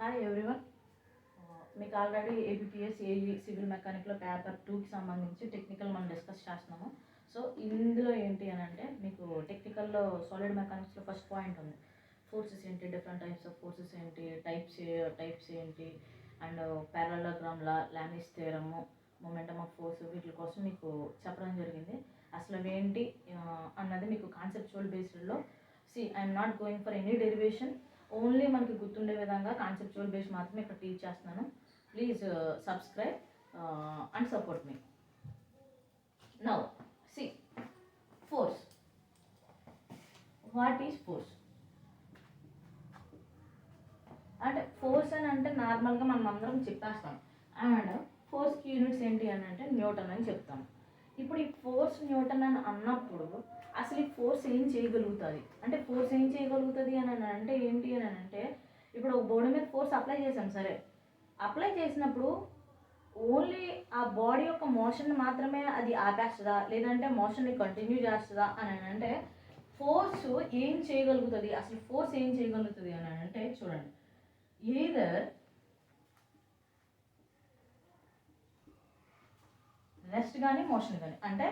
Hi everyone. మీకు already ఏబిపిఎస్ AE civil మెకానిక్లో పేపర్ 2కి సంబంధించి టెక్నికల్ మనం డిస్కస్ చేస్తున్నాము. సో ఇందులో ఏంటి అని అంటే మీకు టెక్నికల్లో సాలిడ్ మెకానిక్స్లో ఫస్ట్ పాయింట్ ఉంది. ఫోర్సెస్ ఏంటి, డిఫరెంట్ టైప్స్ ఆఫ్ ఫోర్సెస్ ఏంటి, టైప్స్ ఏంటి, and parallelogram law, Lami's theorem, momentum of force, వీటి కోసం మీకు చెప్పడం జరిగింది. అసలు అవేంటి అన్నది మీకు కాన్సెప్చువల్ బేస్డ్లో I'm not going for any derivation, only మనకి గుర్తుండే విధంగా కాన్సెప్చువల్ బేస్ మాత్రమే ఇక్కడ టీచ్ చేస్తున్నాను. Please subscribe and support me. Now see force. What is force? అంటే ఫోర్స్ అని అంటే నార్మల్గా మనం అందరం చెప్పేస్తాం. అండ్ ఫోర్స్కి యూనిట్స్ ఏంటి అని అంటే న్యూటన్ అని చెప్తాం. ఇప్పుడు ఈ ఫోర్స్ న్యూటన్ అని అన్నప్పుడు అసలు ఈ ఫోర్స్ ఏం చేయగలుగుతుంది అంటే ఫోర్స్ ఏం చేయగలుగుతుంది అని అంటే ఏంటి అని అంటే ఇప్పుడు ఒక బాడీ మీద ఫోర్స్ అప్లై చేసాం, సరే అప్లై చేసినప్పుడు ఓన్లీ ఆ బాడీ యొక్క మోషన్ మాత్రమే అది ఆపేస్తుందా లేదంటే మోషన్ని కంటిన్యూ చేస్తుందా అని అంటే ఫోర్స్ ఏం చేయగలుగుతుంది, అసలు ఫోర్స్ ఏం చేయగలుగుతుంది అని అంటే చూడండి, ఈదర్ రెస్ట్ కానీ మోషన్ కానీ. అంటే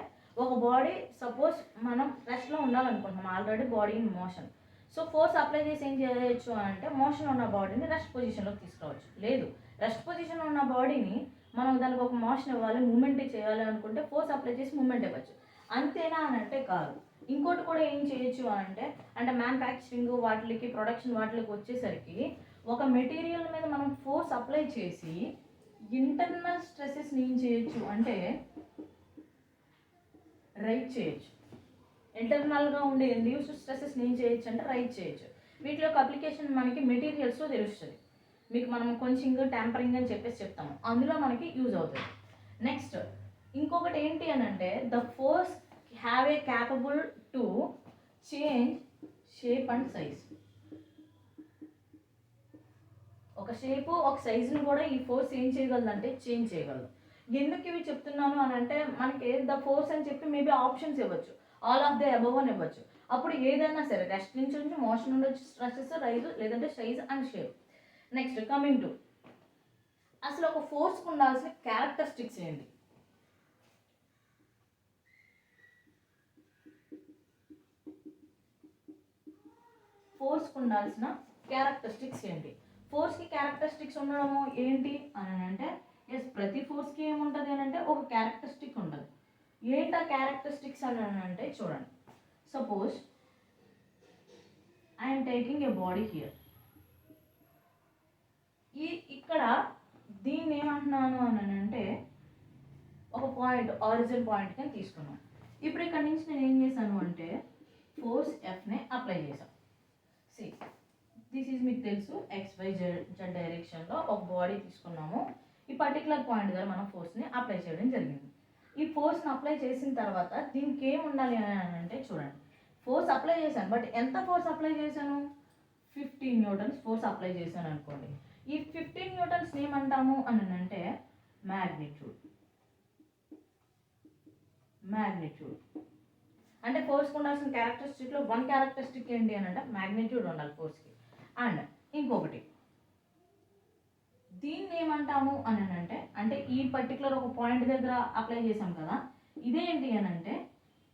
ఒక బాడీ సపోజ్ మనం రెస్ట్లో ఉండాలనుకుంటున్నాం, already body in motion. So force apply చేసి ఏం చేయొచ్చు అంటే మోషన్ ఉన్న బాడీని రెస్ట్ పొజిషన్లోకి తీసుకురావచ్చు. లేదు, రెస్ట్ పొజిషన్లో ఉన్న బాడీని మనం దానికి ఒక మోషన్ ఇవ్వాలి, మూమెంట్ చేయాలి అనుకుంటే ఫోర్స్ అప్లై చేసి మూమెంట్ ఇవ్వచ్చు. అంతేనా అని అంటే కాదు. ఇంకోటి కూడా ఏం చేయొచ్చు అంటే మ్యానుఫ్యాక్చరింగ్ వాటికి, ప్రొడక్షన్ వాటికి వచ్చేసరికి ఒక మెటీరియల్ మీద మనం ఫోర్స్ అప్లై చేసి ఇంటర్నల్ స్ట్రెసెస్ని ఏం చేయొచ్చు అంటే రైట్ చేయొచ్చు. ఇంటర్నల్గా ఉండే ఇండ్యూస్డ్ స్ట్రెసెస్ని ఏం చేయొచ్చు అంటే రైట్ చేయొచ్చు. వీటి యొక్క అప్లికేషన్ మనకి మెటీరియల్స్లో తెలుస్తుంది. మీకు మనం కొంచెం ట్యాంపరింగ్ అని చెప్పేసి చెప్తాము, అందులో మనకి యూజ్ అవుతుంది. నెక్స్ట్ ఇంకొకటి ఏంటి అని అంటే the force have a capable to change shape and size. ఒక షేపు ఒక సైజుని కూడా ఈ ఫోర్స్ ఏం చేయగలదు అంటే చేంజ్ చేయగలదు. ఎందుకు ఇవి చెప్తున్నాను అని అంటే మనకి ద ఫోర్స్ అని చెప్పి మేబీ ఆప్షన్స్ ఇవ్వచ్చు, ఆల్ ఆఫ్ ద అబవ్ అని ఇవ్వచ్చు. అప్పుడు ఏదైనా సరే రెస్ట్ నుంచి మోషన్ ఉండొచ్చు, స్ట్రెసెస్, రైజ్, లేదంటే size and shape. Next coming to అసలు ఒక ఫోర్స్కి ఉండాల్సిన క్యారెక్టరిస్టిక్స్ ఏంటి? ఫోర్స్కి ఉండాల్సిన క్యారెక్టరిస్టిక్స్ ఏంటి? ఫోర్స్కి క్యారెక్టరిస్టిక్స్ ఉండడము ఏంటి అని అంటే ప్రతి ఫోర్స్కి ఏముంటుంది అని అంటే ఒక క్యారెక్టరిస్టిక్ ఉంటుంది. ఏంటి ఆ క్యారెక్టరిస్టిక్స్ అని అంటే చూడండి, suppose I'm taking a body here. ఇక్కడ దీన్ని ఏమంటున్నాను అని అంటే ఒక పాయింట్, ఆరిజిన్ పాయింట్ కింద తీసుకున్నాను. ఇప్పుడు ఇక్కడ నుంచి నేను ఏం చేశాను అంటే ఫోర్స్ ఎఫ్ని అప్లై చేశాను. దిస్ ఈజ్ మీకు తెలుసు, XYZ డైరెక్షన్లో ఒక బాడీ తీసుకున్నాము. ఈ పర్టికులర్ పాయింట్ దగ్గర మనం ఫోర్స్ని అప్లై చేయడం జరిగింది. ఈ ఫోర్స్ని అప్లై చేసిన తర్వాత దీనికి ఏం ఉండాలి అని అంటే చూడండి, ఫోర్స్ అప్లై చేశాను, బట్ ఎంత ఫోర్స్ అప్లై చేశాను? 15 న్యూటన్స్ ఫోర్స్ అప్లై చేశాను అనుకోండి. ఈ 15 న్యూటన్స్ ఏమంటాము అని అంటే మ్యాగ్నిట్యూడ్. అంటే ఫోర్స్కి ఉండాల్సిన క్యారెక్టరిస్టిక్లో వన్ క్యారెక్టరిస్టిక్ ఏంటి అని అంటే మ్యాగ్నిట్యూడ్ ఉండాలి ఫోర్స్కి. అండ్ ఇంకొకటి దీన్ని ఏమంటాము అని అంటే ఈ పర్టికులర్ ఒక పాయింట్ దగ్గర అప్లై చేసాం కదా, ఇదేంటి అని అంటే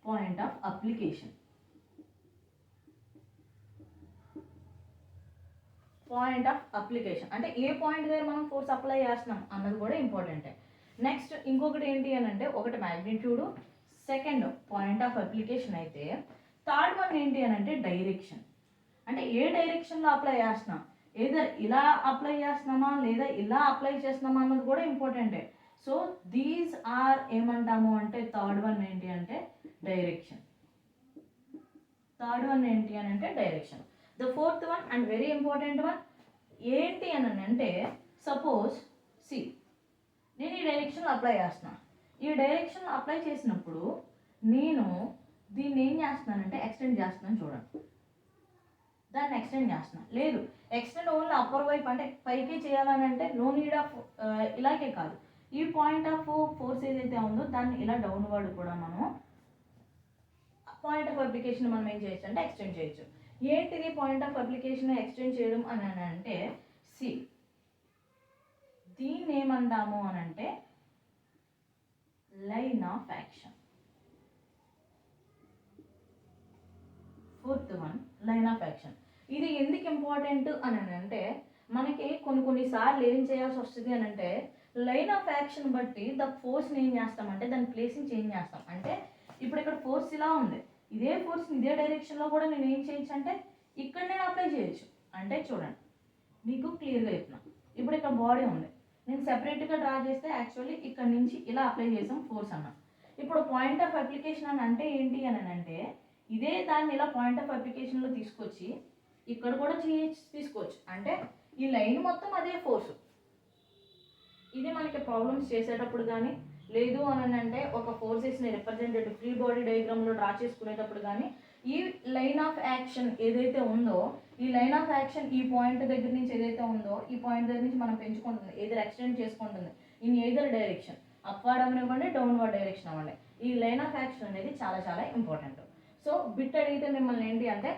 పాయింట్ ఆఫ్ అప్లికేషన్. అంటే ఏ పాయింట్ దగ్గర మనం ఫోర్స్ అప్లై చేస్తున్నాం అన్నది కూడా ఇంపార్టెంటే. నెక్స్ట్ ఇంకొకటి ఏంటి అని అంటే ఒకటి magnitude, second point of application అయితే థర్డ్ వన్ ఏంటి అని అంటే డైరెక్షన్. అంటే ఏ డైరెక్షన్లో అప్లై చేస్తున్నాం, ఏదర్ ఇలా అప్లై చేస్తున్నామా లేదా ఇలా అప్లై చేస్తున్నామా అన్నది కూడా ఇంపార్టెంటే. సో దీస్ ఆర్ ఏమంటాము అంటే థర్డ్ వన్ ఏంటి అంటే direction. The fourth one and very important one ఏంటి అని అంటే సపోజ్ నేను ఈ డైరెక్షన్లో అప్లై చేస్తున్నాను. ఈ డైరెక్షన్లో అప్లై చేసినప్పుడు నేను దీన్ని ఏం చేస్తున్నానంటే ఎక్స్టెండ్ చేస్తున్నాను. చూడండి, దాన్ని ఎక్స్టెండ్ చేస్తున్నాను. లేదు, ఎక్స్టెండ్ ఓన్లీ అప్పర్ వైపు అంటే పైకి చేయాలని అంటే నో నీడ్ ఆఫ్ ఇలాగే కాదు, ఈ పాయింట్ ఆఫ్ ఫోర్స్ ఏదైతే ఉందో దాన్ని ఇలా డౌన్వర్డ్ కూడా మనం పాయింట్ ఆఫ్ అప్లికేషన్ మనం ఏం చేయొచ్చు అంటే ఎక్స్టెండ్ చేయొచ్చు. ఏంటిది పాయింట్ ఆఫ్ అప్లికేషన్ ఎక్స్టెండ్ చేయడం అని అంటే ఏమంటాము అని అంటే line of action. Fourth one line of action. ఇది ఎందుకు ఇంపార్టెంట్ అని అంటే మనకి కొన్నిసార్లు ఏం చేయాల్సి వస్తుంది అని అంటే లైన్ ఆఫ్ యాక్షన్ బట్టి ద ఫోర్స్ని ఏం చేస్తామంటే దాని ప్లేస్ని చేంజ్ చేస్తాం. అంటే ఇప్పుడు ఇక్కడ ఫోర్స్ ఇలా ఉంది, ఇదే ఫోర్స్ని ఇదే డైరెక్షన్లో కూడా నేను ఏం చేయొచ్చు అంటే ఇక్కడ నేను అప్లై చేయొచ్చు. అంటే చూడండి మీకు క్లియర్గా చెప్తున్నా. ఇప్పుడు ఇక్కడ బాడీ ఉంది, నేను సెపరేట్గా డ్రా చేస్తే యాక్చువల్లీ ఇక్కడ నుంచి ఇలా అప్లై చేసాం ఫోర్స్ అన్న. ఇప్పుడు పాయింట్ ఆఫ్ అప్లికేషన్ అని అంటే ఏంటి అని అంటే ఇదే దాన్ని ఇలా పాయింట్ ఆఫ్ అప్లికేషన్లో తీసుకొచ్చి ఇక్కడ కూడా తీసుకోవచ్చు. అంటే ఈ లైన్ మొత్తం అదే ఫోర్స్. ఇది మనకి ప్రాబ్లమ్స్ చేసేటప్పుడు కానీ లేదు అని అంటే ఒక ఫోర్సెస్ని రిప్రజెంటేటివ్ ఫ్రీ బాడీ డయాగ్రామ్లో డ్రా చేసుకునేటప్పుడు కానీ ఈ లైన్ ఆఫ్ యాక్షన్ ఏదైతే ఉందో ఈ లైన్ ఆఫ్ యాక్షన్ ఈ పాయింట్ దగ్గర నుంచి ఏదైతే ఉందో ఈ పాయింట్ దగ్గర నుంచి మనం పెంచుకుంటుంది, ఏదైనా ఎక్స్టెండ్ చేసుకుంటుంది ఇన్ ఏదర్ డైరెక్షన్, అప్వర్డ్ అవనివ్వండి డౌన్వర్డ్ డైరెక్షన్ అవ్వండి. ఈ లైన్ ఆఫ్ యాక్షన్ అనేది చాలా చాలా ఇంపార్టెంట్. సో బిట్ అడిగితే మిమ్మల్ని ఏంటి అంటే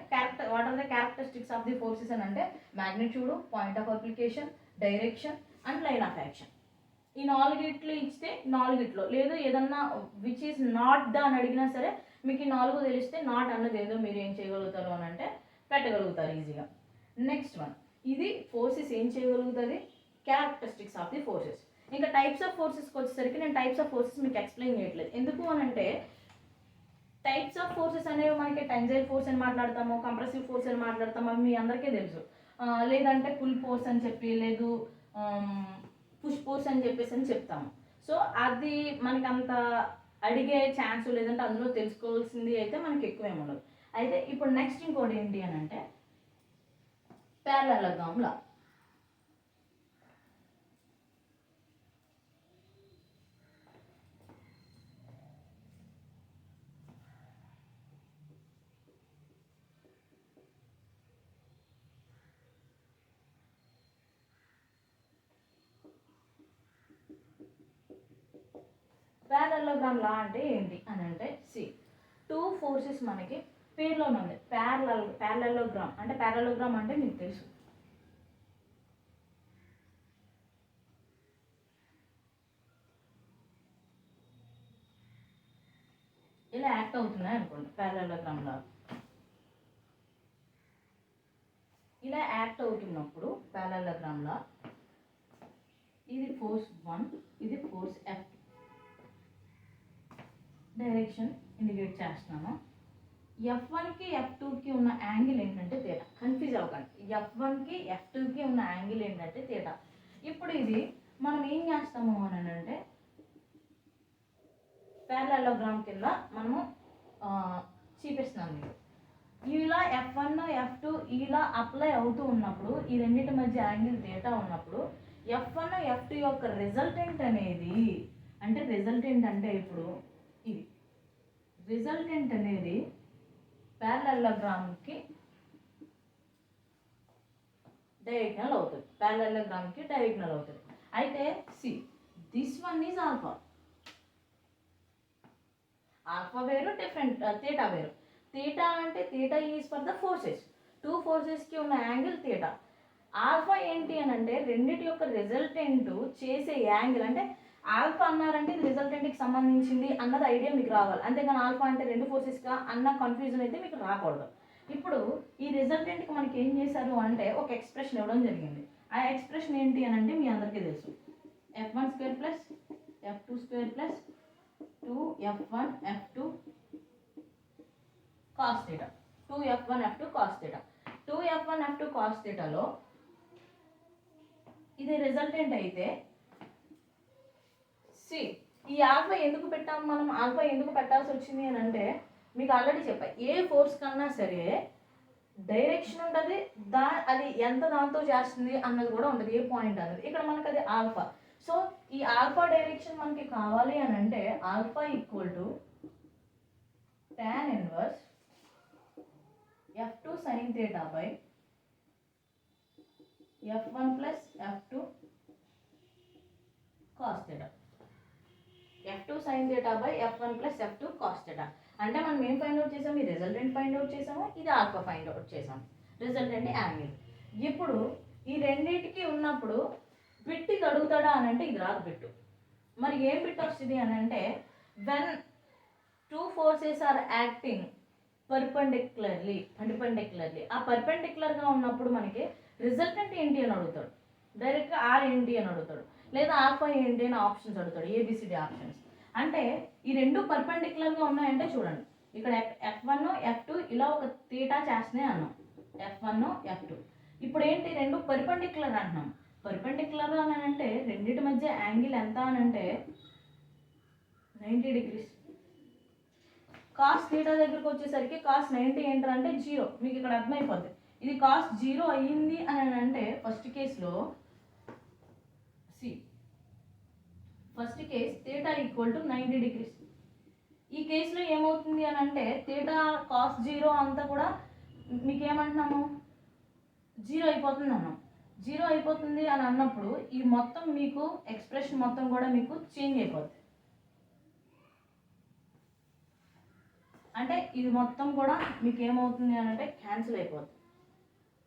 what are the characteristics of the forces అని అంటే magnitude, point of application, direction and line of action. ఈ 4 ఇస్తే 4 లేదు ఏదన్నా విచ్ ఈస్ నాట్ ద అని అడిగినా సరే మీకు ఈ 4 తెలిస్తే నాట్ అన్నది ఏదో మీరు ఏం చేయగలుగుతారు అని అంటే పెట్టగలుగుతారు ఈజీగా. నెక్స్ట్ వన్, ఇది ఫోర్సెస్ ఏం చేయగలుగుతుంది, క్యారెక్టరిస్టిక్స్ ఆఫ్ ది ఫోర్సెస్. ఇంకా టైప్స్ ఆఫ్ ఫోర్సెస్కి వచ్చేసరికి నేను టైప్స్ ఆఫ్ ఫోర్సెస్ మీకు ఎక్స్ప్లెయిన్ చేయట్లేదు. ఎందుకు అని అంటే టైప్స్ ఆఫ్ ఫోర్సెస్ అనేవి మనకి టెన్జైల్ ఫోర్స్ అని మాట్లాడతాము, కంప్రెసివ్ ఫోర్స్ అని మాట్లాడతాము, అవి మీ అందరికీ తెలుసు. లేదంటే పుల్ ఫోర్స్ అని చెప్పి లేదు పుష్ ఫోర్స్ అని చెప్పేసి అని చెప్తాము. సో అది మనకి అంత అడిగే ఛాన్స్ లేదంటే అందులో తెలుసుకోవాల్సింది అయితే మనకి ఎక్కువేమి ఉండదు. అయితే ఇప్పుడు నెక్స్ట్ ఇంకోటి ఏంటి అని అంటే ప్యారలలోగ్రామ్ లా. ప్యారలలోగ్రామ్ లా అంటే ఏంటి అని అంటే టూ ఫోర్సెస్ మనకి పేర్లోనే ఉంది. ప్యారలలోగ్రామ్ అంటే ప్యారలలోగ్రామ్ అంటే మీకు తెలుసు, ఇలా యాక్ట్ అవుతున్నాయి అనుకోండి. ప్యారలలోగ్రామ్ లా ఇలా యాక్ట్ అవుతున్నప్పుడు ప్యారలలోగ్రామ్ లా ఇది ఫోర్స్ 1, ఇది ఫోర్స్ F. డైరెక్షన్ ఇండికేట్ చేస్తున్నాను. F1కి F2కి ఉన్న యాంగిల్ ఏంటంటే తీటా. కన్ఫ్యూజ్ అవ్వకండి, F1కి F2కి ఉన్న యాంగిల్ ఏంటంటే తీటా. ఇప్పుడు ఇది మనం ఏం చేస్తాము అని అంటే ప్యారలలోగ్రామ్ కింద మనము చూపిస్తున్నాం మీకు. ఇలా F1 F2 ఇలా అప్లై అవుతూ ఉన్నప్పుడు ఈ రెండింటి మధ్య యాంగిల్ తీటా ఉన్నప్పుడు F1 F2 యొక్క రిజల్టెంట్ అనేది అంటే రిజల్టెంట్ అంటే ఇప్పుడు ఇది రిజల్టెంట్ అనేది ప్యారలలోగ్రామ్కి డయాగ్నల్ అవుతుంది. ప్యారలలోగ్రామ్కి డయాగ్నల్ అవుతుంది. అయితే this one is alpha. Alpha వేరు, డిఫరెంట్ తీటా వేరు. తీటా అంటే theta is for the forces. Two ఫోర్సెస్కి ఉన్న యాంగిల్ తీటా. ఆల్ఫా ఏంటి అని అంటే రెండింటి యొక్క రిజల్టెంట్ చేసే యాంగిల్. అంటే ఆల్ఫా అన్నారంటే ఇది రిజల్టెంట్కి సంబంధించింది అన్నది ఐడియా మీకు రావాలి. అంతేగాని ఆల్ఫా అంటే రెండు ఫోర్సెస్గా అన్న కన్ఫ్యూజన్ అయితే మీకు రాకూడదు. ఇప్పుడు ఈ రిజల్టెంట్కి మనకి ఏం చేశారు అంటే ఒక ఎక్స్ప్రెషన్ ఇవ్వడం జరిగింది. ఆ ఎక్స్ప్రెషన్ ఏంటి అని అంటే మీ అందరికీ తెలుసు, F1² plus F2² plus 2F1 F2 cos theta. 2F1 F2 cos theta. 2F1 F2 cos థీటాలో ఇది రిజల్టెంట్ అయితే ఈ ఆల్ఫా ఎందుకు పెట్టాము మనం, ఆల్ఫా ఎందుకు పెట్టాల్సి వచ్చింది అని అంటే మీకు ఆల్రెడీ చెప్పా, ఏ ఫోర్స్ కన్నా సరే డైరెక్షన్ ఉంటుంది, అది ఎంత దాంతో చేస్తుంది అన్నది కూడా ఉంటుంది, ఏ పాయింట్ అన్నది. ఇక్కడ మనకు అది ఆల్ఫా. సో ఈ ఆల్ఫా డైరెక్షన్ మనకి కావాలి అని అంటే alpha equal to tan inverse F2 sin theta by F1 plus F2 cos theta. F2 sin theta by F1 plus F2 cos theta. అంటే మనం ఏం ఫైండ్ అవుట్ చేసాము, ఈ రిజల్టెంట్ ఫైండ్ అవుట్ చేసాము, ఇది ఆల్ఫా ఫైండ్ అవుట్ చేసాము, resultant angle. ఇప్పుడు ఈ రెండింటికి ఉన్నప్పుడు బిట్ ఇది అడుగుతాడా అని అంటే ఇది రాదు బిట్టు. మరి ఏం బిట్ వస్తుంది అని అంటే when two forces are acting perpendicularly. ఆ పర్పెండిక్యులర్గా ఉన్నప్పుడు మనకి రిజల్టెంట్ ఏంటి అని అడుగుతాడు. డైరెక్ట్గా ఆర్ ఏంటి అని అడుగుతాడు, లేదా ఆల్ఫా ఏంటి అని ఆప్షన్స్ అడుగుతాడు, ఏబిసిడి ఆప్షన్స్. అంటే ఈ రెండు పర్పెండిక్యులర్గా ఉన్నాయంటే చూడండి, ఇక్కడ F1 F2 ఇలా ఒక తీటా చేస్తున్నాయి అన్నాం, F1 F2. ఇప్పుడు ఏంటి, రెండు పర్పెండిక్యులర్ అంటున్నాం. పర్పెండిక్యులర్ అని అంటే రెండింటి మధ్య యాంగిల్ ఎంత అని అంటే 90 degrees. కాస్ థీటా దగ్గరకు వచ్చేసరికి కాస్ 90 ఏంటంటే 0. మీకు ఇక్కడ అర్థమైపోద్ది. ఇది కాస్ 0 అయ్యింది అని అంటే ఫస్ట్ కేసులో first case theta equal to 90 degrees. ఈ కేసులో ఏమవుతుంది అని అంటే థీటా కాస్ 0 అంతా కూడా మీకు ఏమంటున్నాము 0 అయిపోతుంది అన్నాం. 0 అయిపోతుంది అని అన్నప్పుడు ఈ మొత్తం మీకు ఎక్స్ప్రెషన్ మొత్తం కూడా మీకు చేంజ్ అయిపోద్ది. అంటే ఇది మొత్తం కూడా మీకు ఏమవుతుంది అని అంటే క్యాన్సిల్ అయిపోతుంది,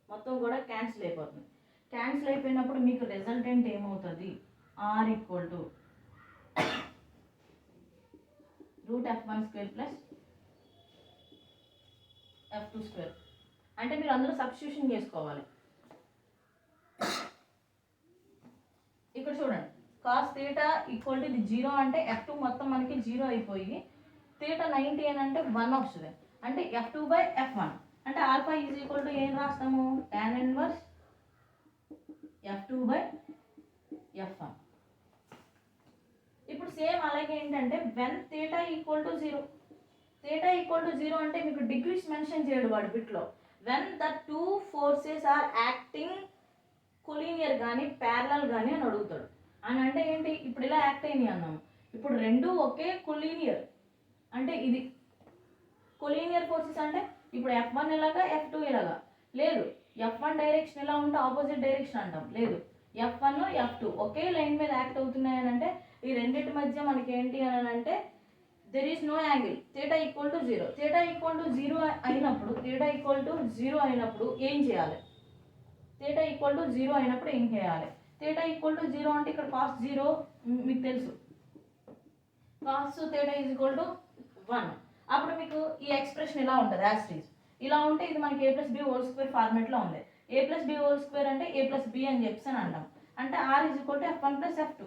మొత్తం కూడా క్యాన్సిల్ అయిపోతుంది. క్యాన్సిల్ అయిపోయినప్పుడు మీకు రిజల్టెంట్ ఏమవుతుంది, are equal to √F1² plus F2². అంటే మీరు అందులో సబ్స్టిట్యూషన్ చేసుకోవాలి. ఇక్కడ చూడండి, కాస్ థీటా ఈక్వల్ టు ఇది 0 అంటే F2 మొత్తం మనకి 0 అయిపోయి థీటా 90 అని అంటే 1 వస్తుంది. అంటే F2/F1 అంటే ఆల్ఫా ఈజ్ ఈక్వల్ టు ఏం రాస్తాము, tan ఇన్వర్స్ F2/F1. ఇప్పుడు సేమ్ అలాగే ఏంటంటే when theta equal to 0. Theta equal to 0 అంటే మీకు డిగ్రీస్ మెన్షన్ చేయడు వాడు బిట్లో. When the two forces are acting collinear కానీ ప్యారలల్ కానీ అని అడుగుతాడు. అని అంటే ఏంటి, ఇప్పుడు ఇలా యాక్ట్ అయినాయి అన్నాము, ఇప్పుడు రెండు ఒకే కొలీనియర్ అంటే ఇది కొలీనియర్ ఫోర్సెస్. అంటే ఇప్పుడు F1 ఇలాగా F2 ఇలాగా లేదు, F1 డైరెక్షన్ ఇలా ఉంటే ఆపోజిట్ డైరెక్షన్ అంటాం, లేదు F1 F2 ఒకే లైన్ మీద యాక్ట్ అవుతున్నాయి అని అంటే ఈ రెండింటి మధ్య మనకి ఏంటి అని అంటే there is no angle, theta equal to 0. Theta equal to 0 అయినప్పుడు ఏం చేయాలి, థీటా ఈక్వల్ టు 0 అయినప్పుడు ఏం చేయాలి, థీటా ఈక్వల్ టు 0 అంటే ఇక్కడ కాస్ 0 మీకు తెలుసు, cos theta is equal to 1. అప్పుడు మీకు ఈ ఎక్స్ప్రెషన్ ఇలా ఉంటుంది యాజ్ ఇట్ ఈజ్. ఇలా ఉంటే ఇది మనకి a+b² ఫార్మేట్లో ఉంది. a+b² అంటే a+b అని చెప్పేసి అని అంటాం. అంటే r is equal to F1 + F2.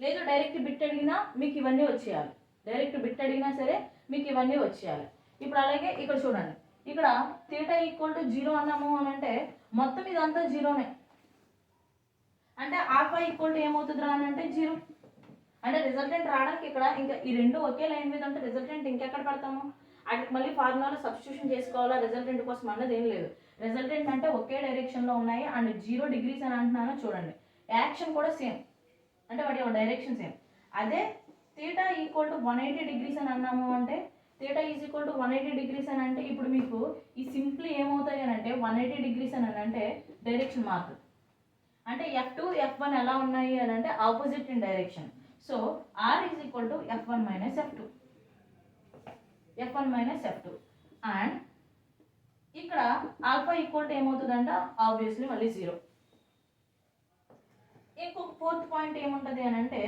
లేదు డైరెక్ట్ బిట్ అడిగినా మీకు ఇవన్నీ వచ్చేయాలి, డైరెక్ట్ బిట్ అడిగినా సరే మీకు ఇవన్నీ వచ్చేయాలి. ఇప్పుడు అలాగే ఇక్కడ చూడండి, ఇక్కడ థీటా ఈక్వల్ టు 0 అన్నాము అని అంటే మొత్తం ఇదంతా 0నే. అంటే ఆల్ఫా ఈక్వల్ టు ఏమవుతుందిరా అని అంటే 0. అంటే రిజల్టెంట్ రావడానికి ఇక్కడ ఇంకా ఈ రెండు ఒకే లైన్ మీద ఉంటే రిజల్టెంట్ ఇంకెక్కడ పెడతాము, అటు మళ్ళీ ఫార్ములాలో సబ్స్టిట్యూషన్ చేసుకోవాలా రిజల్టెంట్ కోసం అన్నది ఏం లేదు. రిజల్టెంట్ అంటే ఒకే డైరెక్షన్లో ఉన్నాయి అండ్ 0 degrees అని అంటున్నాను చూడండి. యాక్షన్ కూడా సేమ్, అంటే వాటి డైరెక్షన్ సేమ్. అదే థీటా ఈక్వల్ టు 180 degrees అని అన్నాము అంటే theta is equal to 180 degrees అని అంటే ఇప్పుడు మీకు ఈ సింప్లీ ఏమవుతాయి అని అంటే 180 degrees అని అంటే డైరెక్షన్ మారుతుంది. అంటే F2 F1 ఎలా ఉన్నాయి అని అంటే opposite in direction. So R is equal to F1 - F2 and ఇక్కడ ఆల్ఫా ఈక్వల్ టు ఏమవుతుందంట ఆబ్వియస్లీ మళ్ళీ 0. ఇంకొక ఫోర్త్ పాయింట్ ఏముంటుంది అని అంటే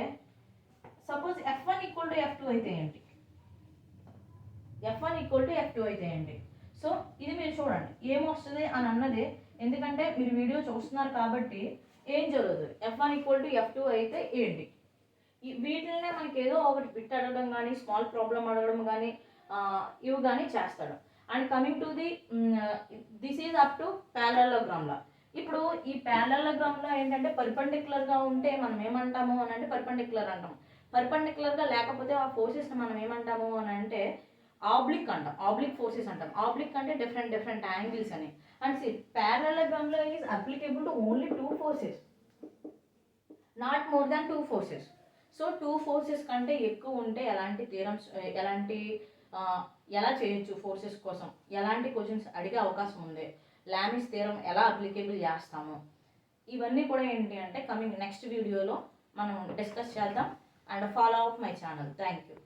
suppose F1 equal to F2 అయితే ఏంటి, F1 ఈక్వల్ టు F2 అయితే ఏంటి. సో ఇది మీరు చూడండి ఏమొస్తుంది అని అన్నది, ఎందుకంటే మీరు వీడియో చూస్తున్నారు కాబట్టి ఏం జరుగుతుంది, F1 ఈక్వల్ టు F2 అయితే ఏంటి. వీటినే మనకి ఏదో ఒకటి బిట్ అడగడం కానీ స్మాల్ ప్రాబ్లం అడగడం కానీ ఇవి కానీ చేస్తాడు. And coming to this is up to ప్యారలలోగ్రామ్లా. ఇప్పుడు ఈ ప్యారలలోగ్రామ్లో ఏంటంటే పర్పెండిక్యులర్గా ఉంటే మనం ఏమంటాము అని అంటే పర్పెండిక్యులర్ అంటాం. పర్పెండిక్యులర్గా లేకపోతే ఆ ఫోర్సెస్ని మనం ఏమంటాము అని అంటే ఆబ్లిక్ అంటాం, ఆబ్లిక్ ఫోర్సెస్ అంటాం. ఆబ్లిక్ అంటే డిఫరెంట్ యాంగిల్స్ అని. అండ్ సి ప్యారలలోగ్రామ్లో is applicable to only 2 forces, not more than 2 forces. So 2 forces కంటే ఎక్కువ ఉంటే ఎలాంటి థియరమ్స్ ఎలా చేయొచ్చు ఫోర్సెస్ కోసం ఎలాంటి క్వశ్చన్స్ అడిగే అవకాశం ఉంది, లామిస్ థియరం ఎలా అప్లికేబుల్ చేస్తాము, ఇవన్నీ కూడా ఏంటి అంటే కమింగ్ నెక్స్ట్ వీడియోలో మనం డిస్కస్ చేద్దాం. And follow up my channel. Thank you.